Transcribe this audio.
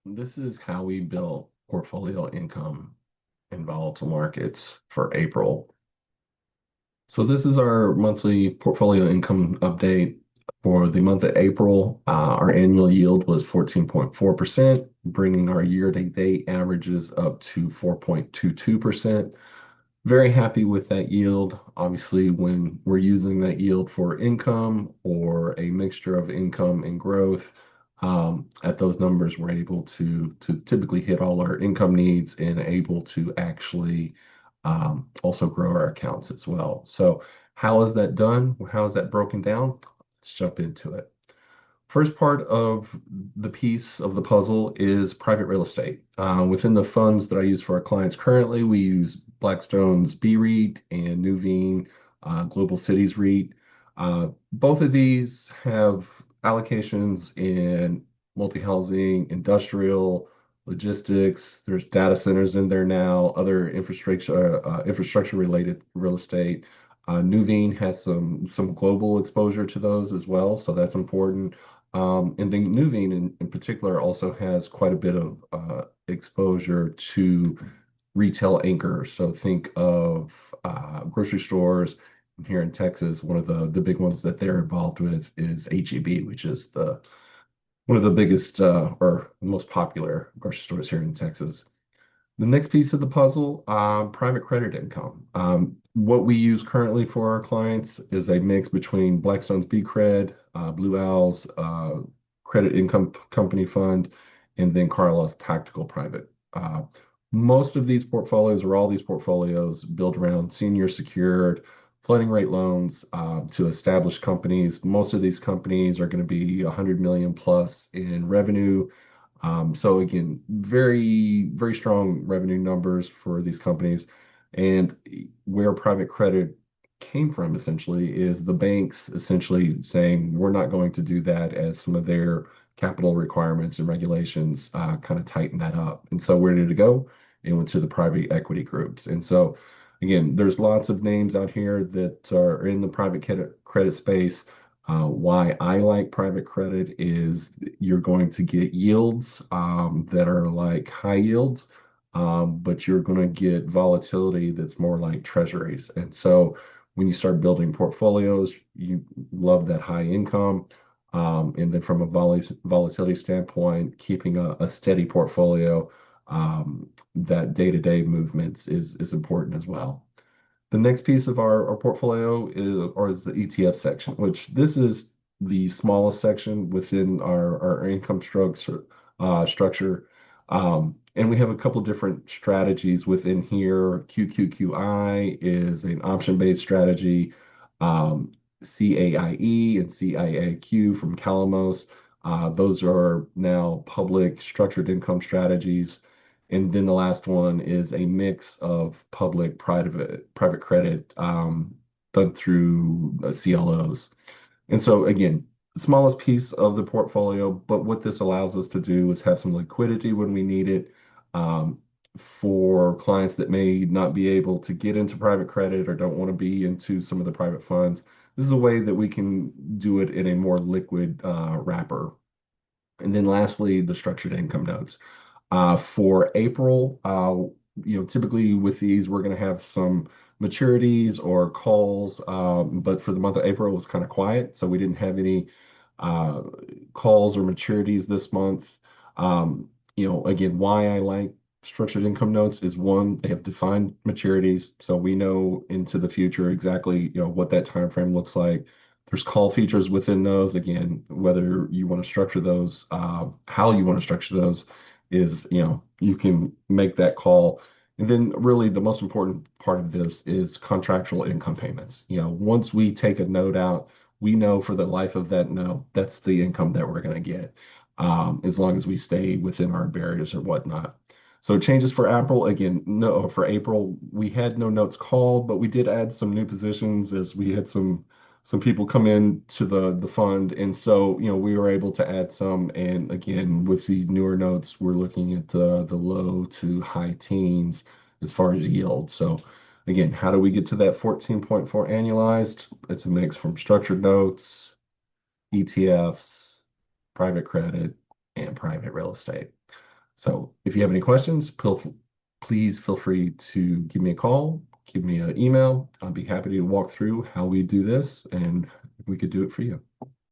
This is how we built portfolio income in volatile markets for April. So this is our monthly portfolio income update for the month of April. Our annual yield was 14.4%, bringing our year-to-date averages up to 4.22%. Very happy with that yield. Obviously, when we're using that yield for income or a mixture of income and growth, at those numbers, we're able to typically hit all our income needs and able to actually also grow our accounts as well. So, how is that done? How is that broken down? Let's jump into it. First part of the piece of the puzzle is private real estate. Within the funds that I use for our clients currently, we use Blackstone's BREIT and Nuveen Global Cities REIT. Both of these have allocations in multi-housing, industrial, logistics. There's data centers in there now, other infrastructure related real estate. Nuveen has some global exposure to those as well, so that's important. And then Nuveen in particular also has quite a bit of exposure to retail anchors. So think of grocery stores here in Texas. One of the big ones that they're involved with is HEB, which is the one of the biggest or most popular grocery stores here in Texas. The next piece of the puzzle, private credit income. What we use currently for our clients is a mix between Blackstone's BCred, Blue Owl's Credit Income Company Fund, and then Carlyle Tactical Private. Most of these portfolios, or all these portfolios, build around senior secured floating rate loans to established companies. Most of these companies are going to be 100 million plus in revenue. So again, very strong revenue numbers for these companies. And where private credit came from essentially is the banks essentially saying, we're not going to do that as some of their capital requirements and regulations kind of tighten that up. And so where did it go? It went to the private equity groups. And so again, there's lots of names out here that are in the private credit space. Why I like private credit is you're going to get yields that are like high yields, but you're going to get volatility that's more like treasuries. And so when you start building portfolios, you love that high income. And then from a volatility standpoint, keeping a steady portfolio, that day-to-day movements is important as well. The next piece of our portfolio is the ETF section, which this is the smallest section within our income structure. And we have a couple different strategies within here. QQQI is an option-based strategy. CAIE and CIAQ from Calamos. Those are now public structured income strategies. And then the last one is a mix of public private credit done through CLOs. And so again, the smallest piece of the portfolio, but what this allows us to do is have some liquidity when we need it. For clients that may not be able to get into private credit or don't want to be into some of the private funds, this is a way that we can do it in a more liquid wrapper. And then lastly, the structured income notes. For April, typically with these, we're going to have some maturities or calls, but for the month of April, it was kind of quiet, so we didn't have any uh, calls or maturities this month. Again, why I like structured income notes is one, they have defined maturities, so we know into the future exactly, what that time frame looks like. There's call features within those. Again, whether you want to structure those, how you want to structure those is, you can make that call. And then really the most important part of this is contractual income payments. Once we take a note out, we know for the life of that note, that's the income that we're going to get, as long as we stay within our barriers or whatnot. So changes for April, again, no, for April, we had no notes called, but we did add some new positions as we had some people come in to the fund, and so we were able to add some. And again, with the newer notes, we're looking at the low to high teens as far as yield. So again, how do we get to that 14.4 annualized? It's a mix from structured notes, ETFs, private credit, and private real estate. So if you have any questions, please feel free to give me a call, give me an email. I'll be happy to walk through how we do this and we could do it for you.